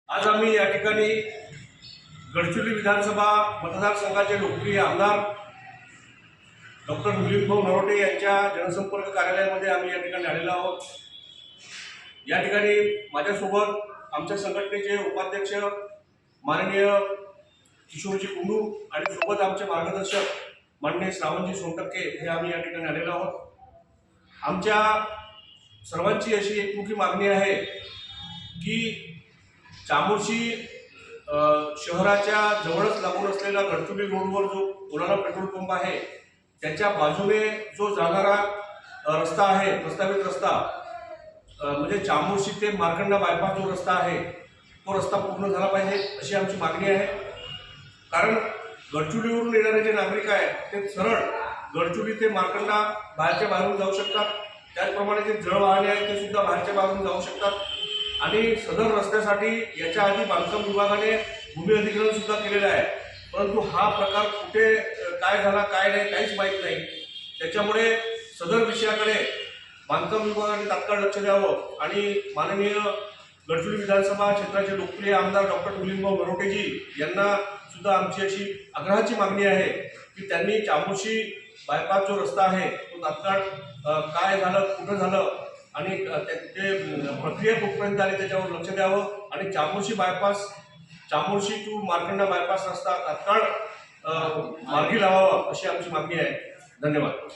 आज आम्ही या ठिकाणी गडचिरोली विधानसभा मतदारसंघाचे लोकप्रिय आमदार डॉक्टर मिलिंदभाऊ नरोटे यांच्या जनसंपर्क कार्यालयामध्ये आम्ही या ठिकाणी आलेलो आहोत। या ठिकाणी माझ्यासोबत आमच्या संघटनेचे उपाध्यक्ष माननीय किशोरजी कुंडू आणि सोबत आमचे मार्गदर्शक माननीय श्रावणजी सोनटक्के हे आम्ही या ठिकाणी आलेलो आहोत। आमच्या सर्वांची अशी एकमुखी मागणी आहे की चामोर्शी शहराच्या जवळच लागून असलेला गडचिरोली रोडवर जो पुराणा पेट्रोल पंप आहे त्याच्या बाजूने जो जाणारा रस्ता आहे, प्रस्तावित रस्ता म्हणजे चामोर्शी ते मार्कंडा बायपास जो रस्ता आहे तो रस्ता पूर्ण झाला पाहिजे अशी आमची मागणी आहे। कारण गडचिरोलीवरून येणारे जे नागरिक आहेत ते सरळ गडचिरोली ते मार्कंडा बाहेरच्या बाहेरून जाऊ शकतात। त्याचप्रमाणे जे जळ वाहने आहेत ते सुद्धा बाहेरच्या बाहेरून जाऊ शकतात आणि सदर रस्त्यासाठी याच्या आधी बांधकाम विभागाने भूमी अधिग्रहण सुद्धा केलेलं आहे, परंतु हा प्रकार कुठे काय झाला काय नाही काहीच माहीत नाही। त्याच्यामुळे सदर विषयाकडे बांधकाम विभागाने तात्काळ लक्ष द्यावं आणि माननीय गडचिरोली विधानसभा क्षेत्राचे लोकप्रिय आमदार डॉक्टर मिलिंदभाऊ नरोटेजी यांना सुद्धा आमची अशी आग्रहाची मागणी आहे की त्यांनी चामोर्शी बायपास जो रस्ता आहे तो तात्काळ काय झालं कुठं झालं आणि ते प्रक्रिया कुठपर्यंत आली त्याच्यावर लक्ष द्यावं आणि Chamorshi bypass Chamorshi to Markanda bypass रस्ता तात्काळ मार्गी लावावा अशी आमची मागणी आहे। धन्यवाद।